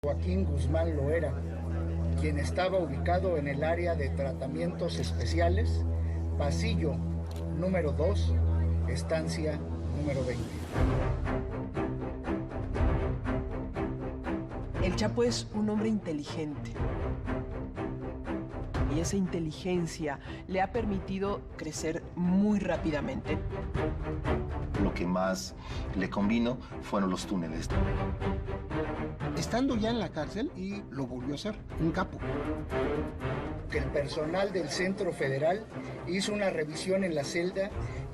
Joaquín Guzmán Loera, quien estaba ubicado en el área de tratamientos especiales, pasillo número 2, estancia número 20. El Chapo es un hombre inteligente. Y esa inteligencia le ha permitido crecer muy rápidamente. Lo que más le convino fueron los túneles. Estando ya en la cárcel, y lo volvió a hacer, un capo. Que el personal del Centro Federal hizo una revisión en la celda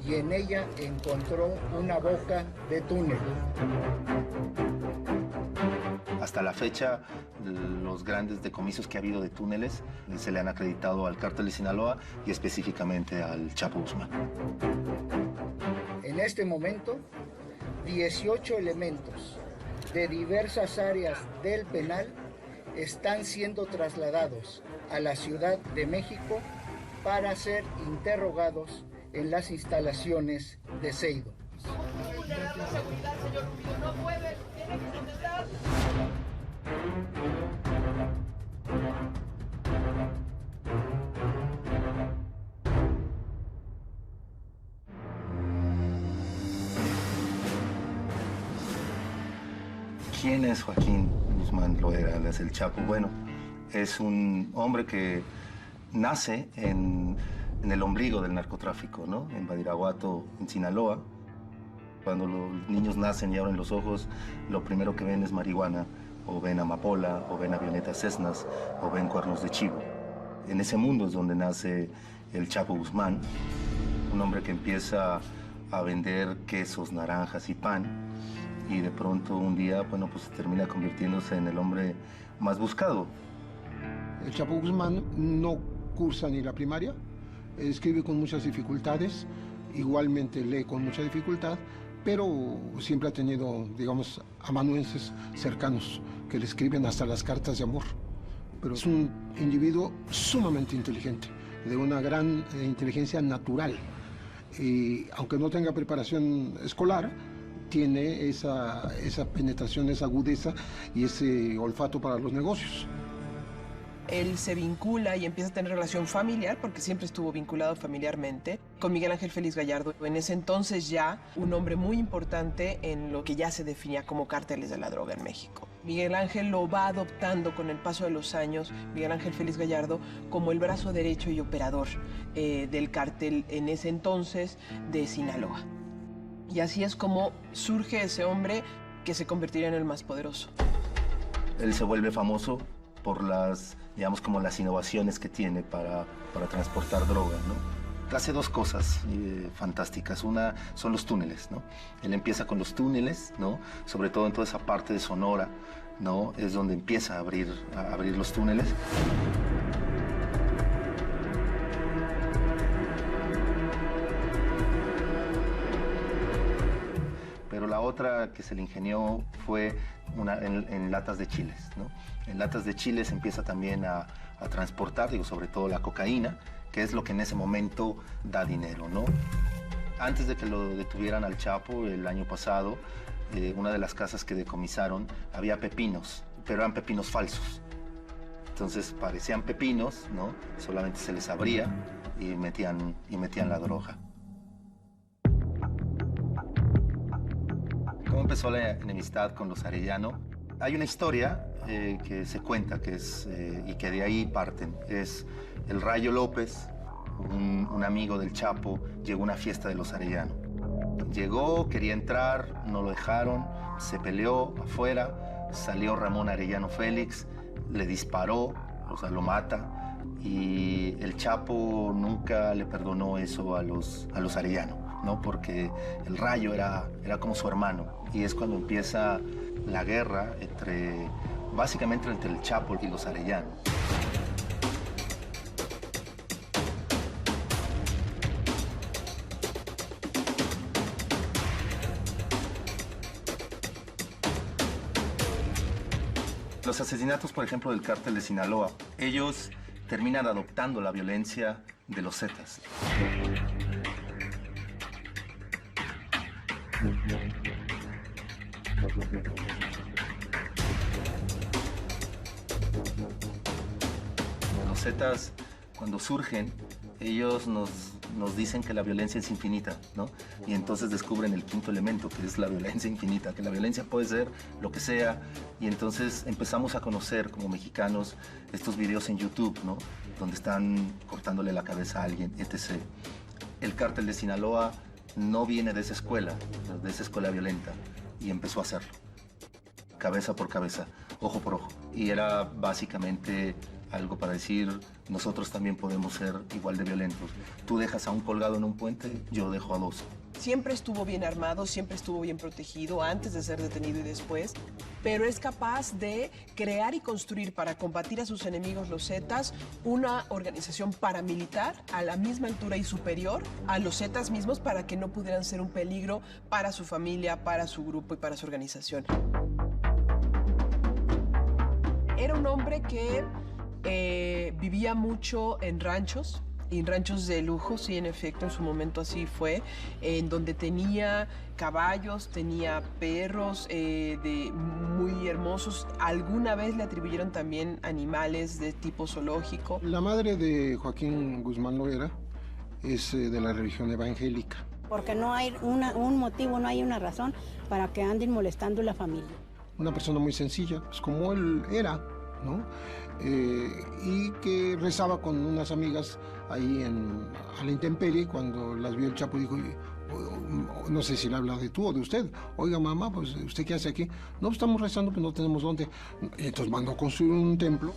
y en ella encontró una boca de túnel. Hasta la fecha, los grandes decomisos que ha habido de túneles se le han acreditado al Cártel de Sinaloa y específicamente al Chapo Guzmán. En este momento, 18 elementos de diversas áreas del penal están siendo trasladados a la Ciudad de México para ser interrogados en las instalaciones de Seido. ¿Quién es Joaquín Guzmán Loera, alias el Chapo? Bueno, es un hombre que nace en el ombligo del narcotráfico, ¿no? En Badiraguato, en Sinaloa. Cuando los niños nacen y abren los ojos, lo primero que ven es marihuana, o ven amapola, o ven avionetas Cessnas, o ven cuernos de chivo. En ese mundo es donde nace el Chapo Guzmán, un hombre que empieza a vender quesos, naranjas y pan, y de pronto un día, bueno, pues termina convirtiéndose en el hombre más buscado. El Chapo Guzmán no cursa ni la primaria, escribe con muchas dificultades, igualmente lee con mucha dificultad, pero siempre ha tenido, digamos, amanuenses cercanos que le escriben hasta las cartas de amor. Pero es un individuo sumamente inteligente, de una gran inteligencia natural. Y aunque no tenga preparación escolar, tiene esa penetración, esa agudeza y ese olfato para los negocios. Él se vincula y empieza a tener relación familiar, porque siempre estuvo vinculado familiarmente, con Miguel Ángel Félix Gallardo. En ese entonces ya un hombre muy importante en lo que ya se definía como cárteles de la droga en México. Miguel Ángel lo va adoptando con el paso de los años, Miguel Ángel Félix Gallardo, como el brazo derecho y operador del cártel en ese entonces de Sinaloa. Y así es como surge ese hombre que se convertiría en el más poderoso. Él se vuelve famoso por las, digamos, como las innovaciones que tiene para transportar droga, ¿no? Hace dos cosas fantásticas. Una son los túneles, ¿no? Él empieza con los túneles, ¿no? Sobre todo en toda esa parte de Sonora, ¿no? Es donde empieza a abrir los túneles. Pero la otra que se le ingenió fue en latas de chiles, ¿no? En latas de chiles empieza también a transportar, digo, sobre todo la cocaína, que es lo que en ese momento da dinero, ¿no? Antes de que lo detuvieran al Chapo el año pasado, una de las casas que decomisaron había pepinos, pero eran pepinos falsos. Entonces parecían pepinos, ¿no? Solamente se les abría y metían la droga. ¿Cómo empezó la enemistad con los Arellano? Hay una historia que se cuenta y que de ahí parten. Es el Rayo López, un amigo del Chapo, llegó a una fiesta de los Arellano. Llegó, quería entrar, no lo dejaron, se peleó afuera, salió Ramón Arellano Félix, le disparó, o sea, lo mata, y el Chapo nunca le perdonó eso a los Arellano, ¿no? Porque el Rayo era como su hermano, y es cuando empieza la guerra básicamente entre el Chapo y los Arellano. Los asesinatos, por ejemplo, del cártel de Sinaloa, ellos terminan adoptando la violencia de los Zetas. Los Zetas, cuando surgen, ellos nos dicen que la violencia es infinita, ¿no? Y entonces descubren el quinto elemento, que es la violencia infinita, que la violencia puede ser lo que sea. Y entonces empezamos a conocer, como mexicanos, estos videos en YouTube, ¿no? Donde están cortándole la cabeza a alguien, etc. El cártel de Sinaloa no viene de esa escuela violenta, y empezó a hacerlo. Cabeza por cabeza, ojo por ojo. Y era básicamente algo para decir, nosotros también podemos ser igual de violentos. Tú dejas a un colgado en un puente, yo dejo a dos. Siempre estuvo bien armado, siempre estuvo bien protegido antes de ser detenido y después, pero es capaz de crear y construir para combatir a sus enemigos los Zetas una organización paramilitar a la misma altura y superior a los Zetas mismos para que no pudieran ser un peligro para su familia, para su grupo y para su organización. Era un hombre que vivía mucho en ranchos de lujo, sí, en efecto, en su momento así fue, en donde tenía caballos, tenía perros muy hermosos. Alguna vez le atribuyeron también animales de tipo zoológico. La madre de Joaquín Guzmán Loera es de la religión evangélica. Porque no hay un motivo, no hay una razón para que anden molestando a la familia. Una persona muy sencilla, pues como él era, ¿no? Y que rezaba con unas amigas ahí a la intemperie. Cuando las vio el Chapo dijo, no sé si le habla de tú o de usted, oiga mamá, pues ¿usted qué hace aquí? No, pues estamos rezando, pero no tenemos dónde. Y entonces mandó a construir un templo.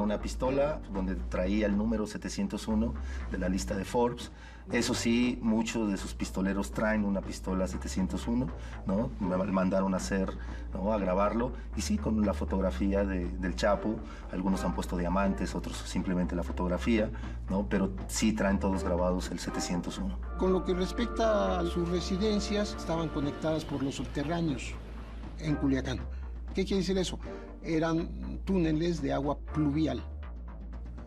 Una pistola donde traía el número 701 de la lista de Forbes. Eso sí, muchos de sus pistoleros traen una pistola 701, ¿no? Me mandaron a hacer, ¿no? A grabarlo. Y sí, con la fotografía del Chapo. Algunos han puesto diamantes, otros simplemente la fotografía, ¿no? Pero sí traen todos grabados el 701. Con lo que respecta a sus residencias, estaban conectadas por los subterráneos en Culiacán. ¿Qué quiere decir eso? Eran túneles de agua pluvial,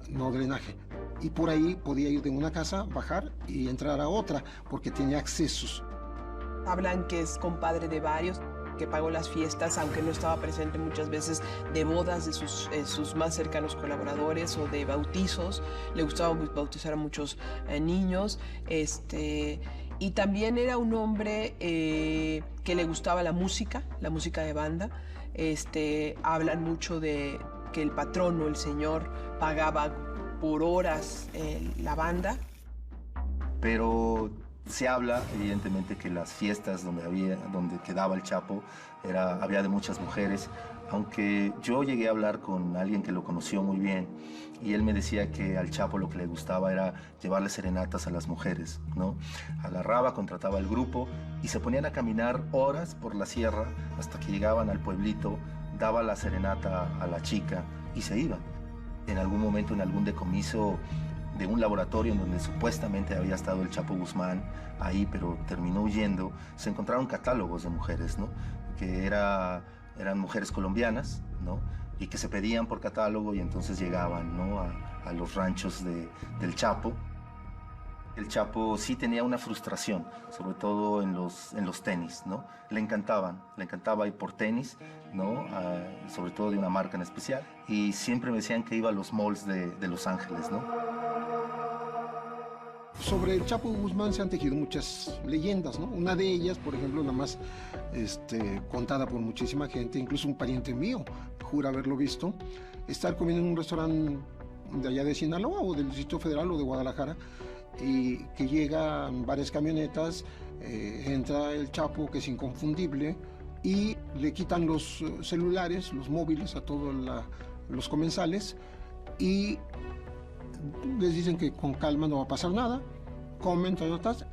no drenaje. Y por ahí podía ir de una casa, bajar y entrar a otra, porque tenía accesos. Hablan que es compadre de varios, que pagó las fiestas, aunque no estaba presente muchas veces, de bodas de sus más cercanos colaboradores o de bautizos. Le gustaba bautizar a muchos niños. Y también era un hombre que le gustaba la música de banda. Hablan mucho de que el patrono, el señor, pagaba por horas la banda. Pero se habla, evidentemente, que las fiestas donde quedaba el Chapo, había de muchas mujeres, aunque yo llegué a hablar con alguien que lo conoció muy bien, y él me decía que al Chapo lo que le gustaba era llevarle serenatas a las mujeres, ¿no? Agarraba, contrataba el grupo y se ponían a caminar horas por la sierra hasta que llegaban al pueblito, daba la serenata a la chica y se iban. En algún momento, en algún decomiso de un laboratorio en donde supuestamente había estado el Chapo Guzmán ahí, pero terminó huyendo, se encontraron catálogos de mujeres, ¿no? Que eran mujeres colombianas, ¿no? Y que se pedían por catálogo y entonces llegaban, ¿no? a los ranchos del Chapo. El Chapo sí tenía una frustración, sobre todo en los tenis, ¿no? Le encantaba ir por tenis, ¿no? Sobre todo de una marca en especial. Y siempre me decían que iba a los malls de Los Ángeles, ¿no? Sobre el Chapo Guzmán se han tejido muchas leyendas, ¿no? Una de ellas, por ejemplo, nada más contada por muchísima gente, incluso un pariente mío jura haberlo visto, estar comiendo en un restaurante de allá de Sinaloa o del Distrito Federal o de Guadalajara, y que llegan varias camionetas, entra el Chapo, que es inconfundible, y le quitan los celulares, los móviles a todos los comensales, y les dicen que con calma no va a pasar nada, comen,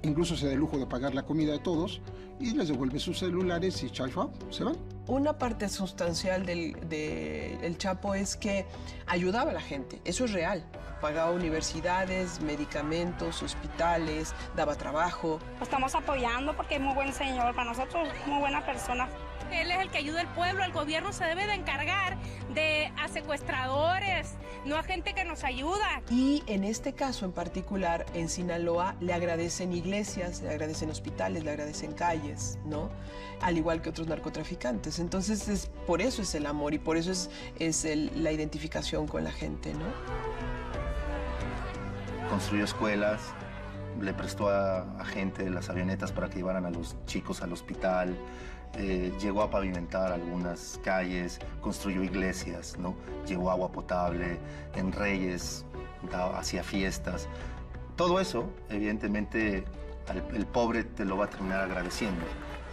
incluso se da el lujo de pagar la comida de todos, y les devuelve sus celulares y chao, se van. Una parte sustancial del Chapo es que ayudaba a la gente, eso es real. Pagaba universidades, medicamentos, hospitales, daba trabajo. Lo estamos apoyando porque es muy buen señor, para nosotros muy buena persona. que él es el que ayuda al pueblo. El gobierno se debe de encargar de a secuestradores, no a gente que nos ayuda. Y en este caso en particular, en Sinaloa, le agradecen iglesias, le agradecen hospitales, le agradecen calles, ¿no? Al igual que otros narcotraficantes. Entonces, por eso es el amor y por eso es la identificación con la gente, ¿no? Construyó escuelas, le prestó a gente las avionetas para que llevaran a los chicos al hospital, llegó a pavimentar algunas calles, construyó iglesias, ¿no? Llevó agua potable, en Reyes hacía fiestas. Todo eso, evidentemente, el pobre te lo va a terminar agradeciendo.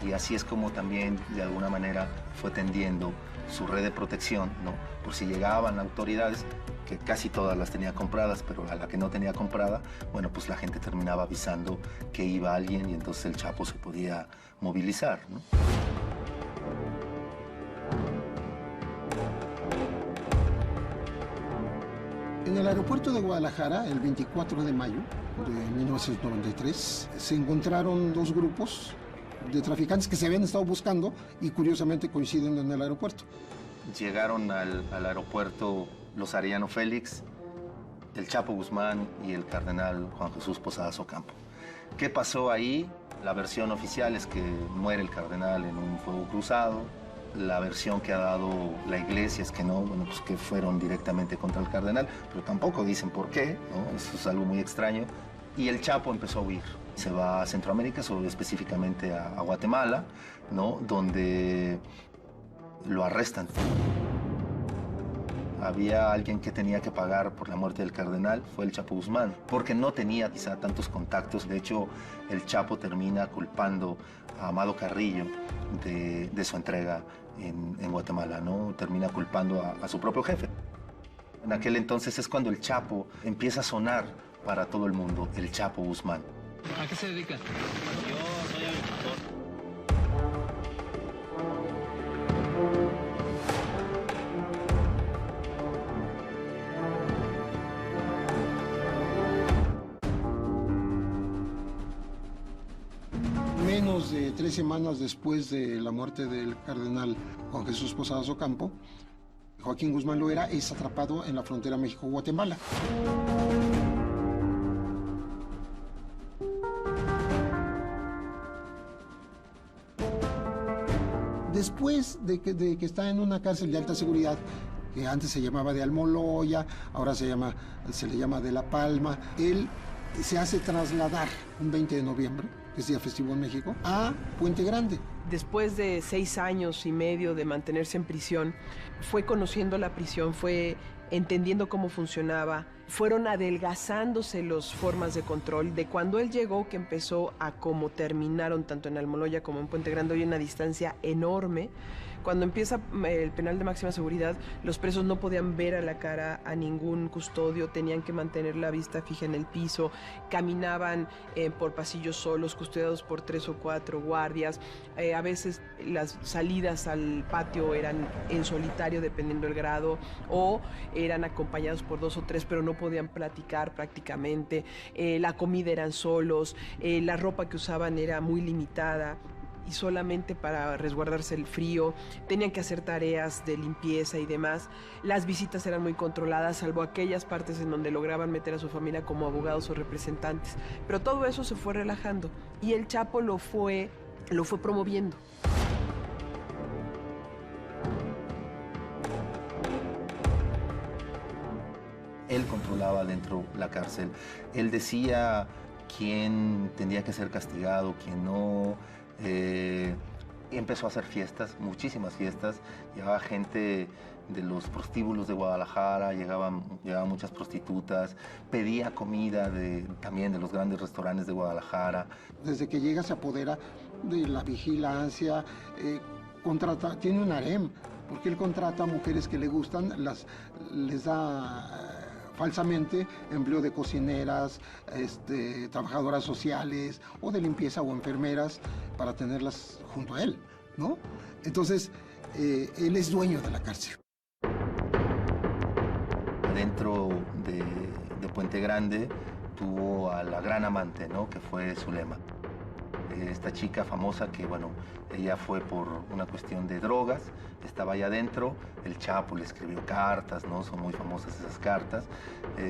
Y así es como también, de alguna manera, fue tendiendo su red de protección, ¿no? Por si llegaban autoridades, que casi todas las tenía compradas, pero a la que no tenía comprada, bueno, pues la gente terminaba avisando que iba alguien y entonces el Chapo se podía movilizar, ¿no? En el aeropuerto de Guadalajara, el 24 de mayo de 1993, se encontraron dos grupos de traficantes que se habían estado buscando y curiosamente coinciden en el aeropuerto. Llegaron al aeropuerto los Arellano Félix, el Chapo Guzmán y el cardenal Juan Jesús Posadas Ocampo. ¿Qué pasó ahí? La versión oficial es que muere el cardenal en un fuego cruzado. La versión que ha dado la iglesia es que no, bueno, pues que fueron directamente contra el cardenal, pero tampoco dicen por qué, ¿no? Eso es algo muy extraño. Y el Chapo empezó a huir. Se va a Centroamérica, específicamente a Guatemala, ¿no? Donde lo arrestan. Había alguien que tenía que pagar por la muerte del cardenal, fue el Chapo Guzmán, porque no tenía quizá tantos contactos. De hecho, el Chapo termina culpando a Amado Carrillo de su entrega en Guatemala, ¿no? Termina culpando a su propio jefe. En aquel entonces es cuando el Chapo empieza a sonar para todo el mundo, el Chapo Guzmán. ¿A qué se dedica? Yo soy agricultor. Menos de 3 semanas después de la muerte del cardenal Juan Jesús Posadas Ocampo, Joaquín Guzmán Loera es atrapado en la frontera México-Guatemala. Después de que está en una cárcel de alta seguridad, que antes se llamaba de Almoloya, ahora se le llama de La Palma, él se hace trasladar un 20 de noviembre, que es día festivo en México, a Puente Grande. Después de 6 años y medio de mantenerse en prisión, fue conociendo la prisión, fue entendiendo cómo funcionaba, fueron adelgazándose las formas de control. De cuando él llegó, que empezó a cómo terminaron, tanto en Almoloya como en Puente Grande, hay una distancia enorme. Cuando empieza el penal de máxima seguridad, los presos no podían ver a la cara a ningún custodio, tenían que mantener la vista fija en el piso, caminaban por pasillos solos, custodiados por 3 o 4 guardias. A veces las salidas al patio eran en solitario, dependiendo del grado, o eran acompañados por 2 o 3, pero no podían platicar prácticamente. La comida eran solos, la ropa que usaban era muy limitada y solamente para resguardarse el frío. Tenían que hacer tareas de limpieza y demás. Las visitas eran muy controladas, salvo aquellas partes en donde lograban meter a su familia como abogados o representantes. Pero todo eso se fue relajando y el Chapo lo fue promoviendo. Él controlaba dentro la cárcel. Él decía quién tendría que ser castigado, quién no. Empezó a hacer fiestas, muchísimas fiestas. Llegaba gente de los prostíbulos de Guadalajara, llegaban muchas prostitutas, pedía comida también de los grandes restaurantes de Guadalajara. Desde que llega se apodera de la vigilancia, tiene un harem, porque él contrata a mujeres que le gustan, les da falsamente empleo de cocineras, trabajadoras sociales o de limpieza o enfermeras para tenerlas junto a él, ¿no? Entonces, él es dueño de la cárcel. Dentro de Puente Grande tuvo a la gran amante, ¿no? Que fue Zulema. esta chica famosa que, bueno, ella fue por una cuestión de drogas, estaba allá adentro, el Chapo le escribió cartas, ¿no? Son muy famosas esas cartas.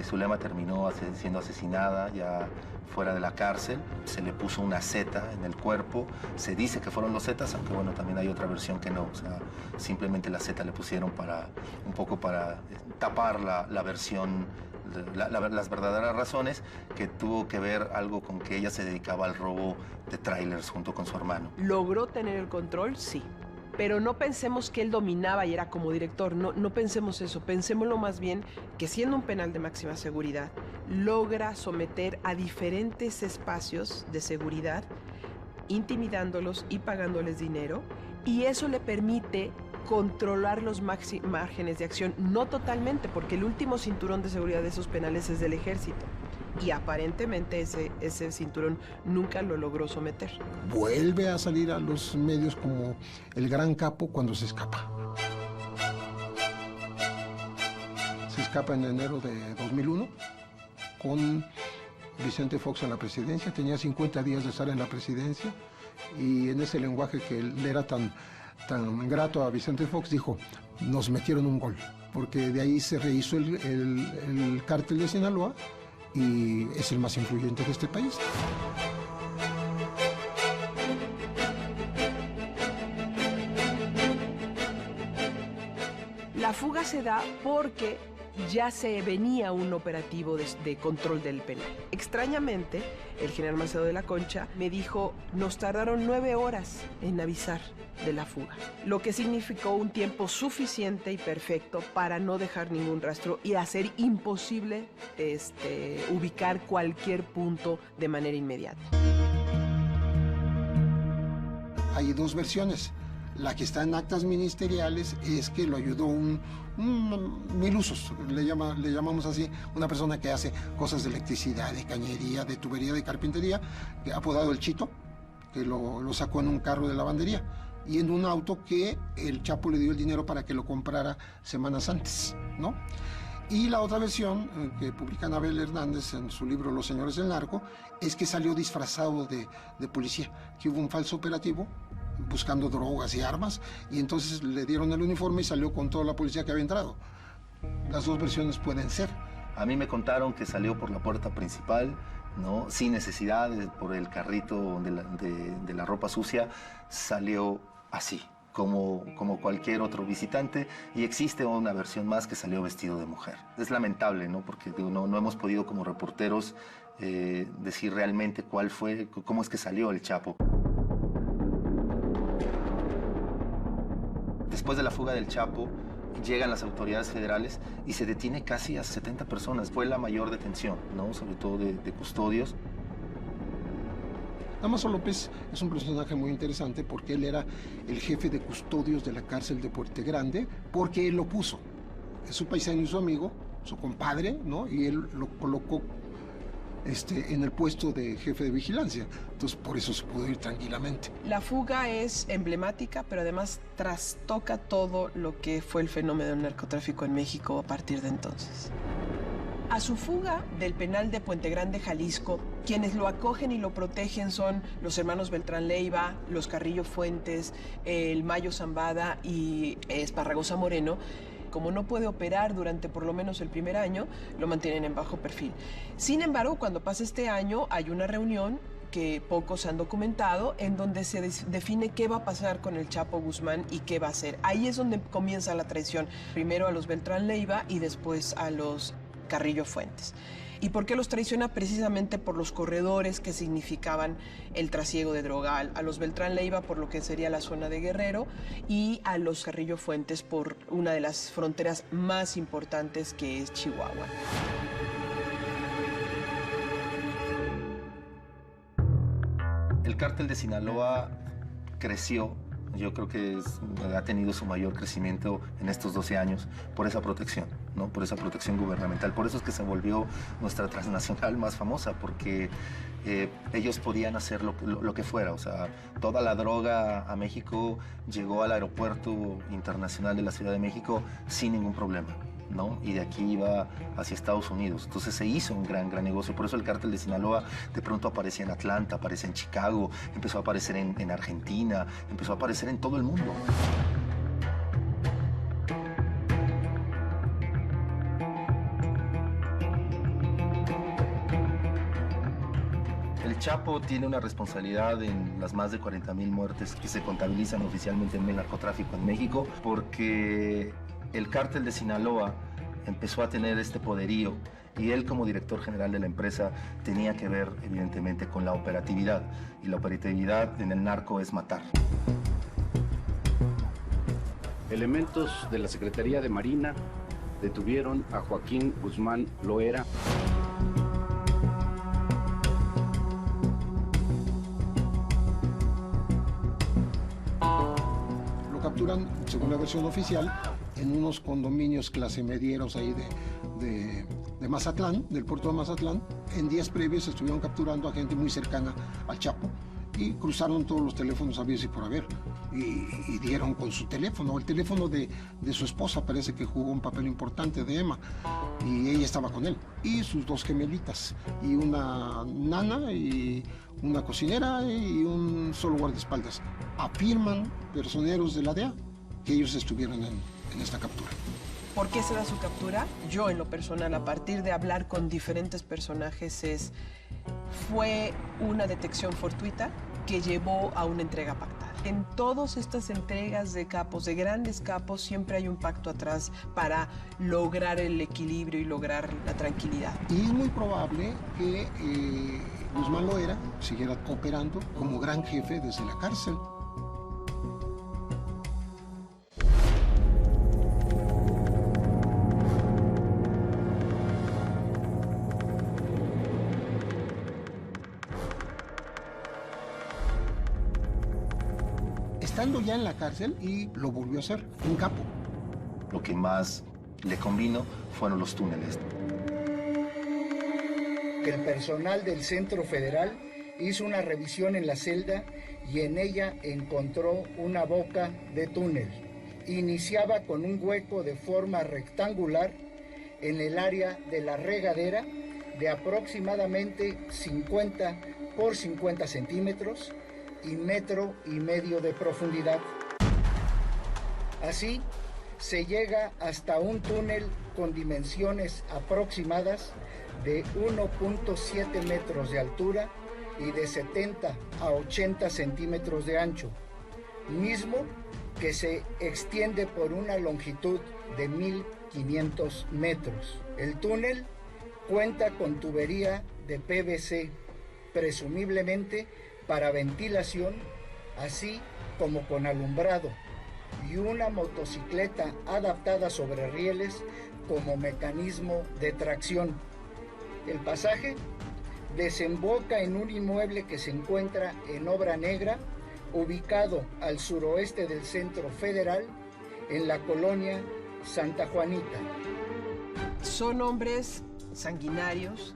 Zulema terminó siendo asesinada ya fuera de la cárcel, se le puso una Z en el cuerpo, se dice que fueron los Zetas, aunque bueno, también hay otra versión que no, o sea, simplemente la Z le pusieron un poco para tapar la versión, las verdaderas razones, que tuvo que ver algo con que ella se dedicaba al robo de trailers junto con su hermano. ¿Logró tener el control? Sí. Pero no pensemos que él dominaba y era como director, no pensemos eso, pensémoslo más bien que siendo un penal de máxima seguridad, logra someter a diferentes espacios de seguridad, intimidándolos y pagándoles dinero, y eso le permite controlar los márgenes de acción, no totalmente, porque el último cinturón de seguridad de esos penales es del ejército. Y aparentemente ese cinturón nunca lo logró someter. Vuelve a salir a los medios como el gran capo cuando se escapa. Se escapa en enero de 2001 con Vicente Fox en la presidencia. Tenía 50 días de estar en la presidencia y en ese lenguaje que le era tan grato a Vicente Fox, dijo, nos metieron un gol, porque de ahí se rehizo el cártel de Sinaloa y es el más influyente de este país. La fuga se da porque ya se venía un operativo de control del penal. Extrañamente, el general Macedo de la Concha me dijo, nos tardaron 9 horas en avisar de la fuga, lo que significó un tiempo suficiente y perfecto para no dejar ningún rastro y hacer imposible ubicar cualquier punto de manera inmediata. Hay dos versiones. La que está en actas ministeriales es que lo ayudó un milusos, le llamamos así, una persona que hace cosas de electricidad, de cañería, de tubería, de carpintería, apodado el Chito, que lo sacó en un carro de lavandería y en un auto que el Chapo le dio el dinero para que lo comprara semanas antes, ¿no? Y la otra versión que publica Anabel Hernández en su libro Los Señores del Narco es que salió disfrazado de policía, que hubo un falso operativo buscando drogas y armas, y entonces le dieron el uniforme y salió con toda la policía que había entrado. Las dos versiones pueden ser. A mí me contaron que salió por la puerta principal, ¿no? Sin necesidad, por el carrito de la ropa sucia, salió así, como cualquier otro visitante, y existe una versión más que salió vestido de mujer. Es lamentable, ¿no? Porque no hemos podido como reporteros decir realmente cómo es que salió el Chapo. Después de la fuga del Chapo, llegan las autoridades federales y se detiene casi a 70 personas. Fue la mayor detención, ¿no? Sobre todo de custodios. Damaso López es un personaje muy interesante porque él era el jefe de custodios de la cárcel de Puente Grande, porque él lo puso. Es su paisano y su amigo, su compadre, ¿no? Y él lo colocó en el puesto de jefe de vigilancia. Entonces, por eso se pudo ir tranquilamente. La fuga es emblemática, pero además trastoca todo lo que fue el fenómeno del narcotráfico en México a partir de entonces. A su fuga del penal de Puente Grande, Jalisco, quienes lo acogen y lo protegen son los hermanos Beltrán Leiva, los Carrillo Fuentes, el Mayo Zambada y Esparragosa Moreno. Como no puede operar durante por lo menos el primer año, lo mantienen en bajo perfil. Sin embargo, cuando pasa este año, hay una reunión que pocos han documentado, en donde se define qué va a pasar con el Chapo Guzmán y qué va a hacer. Ahí es donde comienza la traición. Primero a los Beltrán Leiva y después a los Carrillo Fuentes. ¿Y por qué los traiciona? Precisamente por los corredores que significaban el trasiego de droga. A los Beltrán Leiva por lo que sería la zona de Guerrero y a los Carrillo Fuentes por una de las fronteras más importantes que es Chihuahua. El cártel de Sinaloa creció. Yo creo que ha tenido su mayor crecimiento en estos 12 años por esa protección, ¿no? Por esa protección gubernamental. Por eso es que se volvió nuestra transnacional más famosa, porque ellos podían hacer lo que fuera. O sea, toda la droga a México llegó al aeropuerto internacional de la Ciudad de México sin ningún problema. ¿no? Y de aquí iba hacia Estados Unidos. Entonces se hizo un gran negocio. Por eso el cártel de Sinaloa de pronto aparecía en Atlanta, aparece en Chicago, empezó a aparecer en Argentina, empezó a aparecer en todo el mundo. El Chapo tiene una responsabilidad en las más de 40,000 muertes que se contabilizan oficialmente en el narcotráfico en México, porque el cártel de Sinaloa empezó a tener este poderío y él, como director general de la empresa, tenía que ver evidentemente con la operatividad, y la operatividad en el narco es matar. Elementos de la Secretaría de Marina detuvieron a Joaquín Guzmán Loera. Lo capturan, según la versión oficial, en unos condominios clase medieros ahí de Mazatlán, del puerto de Mazatlán. En días previos estuvieron capturando a gente muy cercana al Chapo y cruzaron todos los teléfonos habidos y por haber. Y dieron con su teléfono. El teléfono de su esposa parece que jugó un papel importante, de Emma, y ella estaba con él. Y sus 2 gemelitas, y una nana, y una cocinera, y un solo guardaespaldas. Afirman personeros de la DEA que ellos estuvieron en esta captura. ¿Por qué se da su captura? Yo, en lo personal, a partir de hablar con diferentes personajes, fue una detección fortuita que llevó a una entrega pactada. En todas estas entregas de capos, de grandes capos, siempre hay un pacto atrás para lograr el equilibrio y lograr la tranquilidad. Y es muy probable que Guzmán Loera siguiera operando como gran jefe desde la cárcel. Estando ya en la cárcel, y lo volvió a hacer, un capo. Lo que más le convino fueron los túneles. El personal del Centro Federal hizo una revisión en la celda y en ella encontró una boca de túnel. Iniciaba con un hueco de forma rectangular en el área de la regadera de aproximadamente 50 por 50 centímetros y 1,5 metros de profundidad. Así, se llega hasta un túnel con dimensiones aproximadas de 1.7 metros de altura y de 70 a 80 centímetros de ancho, mismo que se extiende por una longitud de 1.500 metros. El túnel cuenta con tubería de PVC, presumiblemente para ventilación, así como con alumbrado, y una motocicleta adaptada sobre rieles como mecanismo de tracción. El pasaje desemboca en un inmueble que se encuentra en obra negra, ubicado al suroeste del Centro Federal, en la colonia Santa Juanita. Son hombres sanguinarios,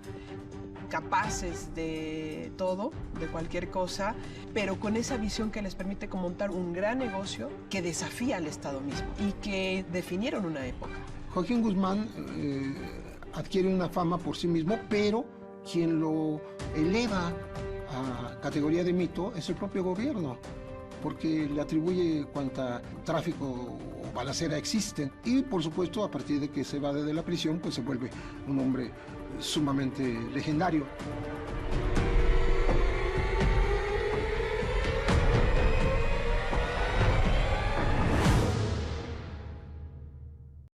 capaces de todo, de cualquier cosa, pero con esa visión que les permite montar un gran negocio que desafía al Estado mismo y que definieron una época. Joaquín Guzmán adquiere una fama por sí mismo, pero quien lo eleva a categoría de mito es el propio gobierno, porque le atribuye cuanta tráfico o balacera existen. Y por supuesto, a partir de que se va de la prisión, pues se vuelve un hombre sumamente legendario.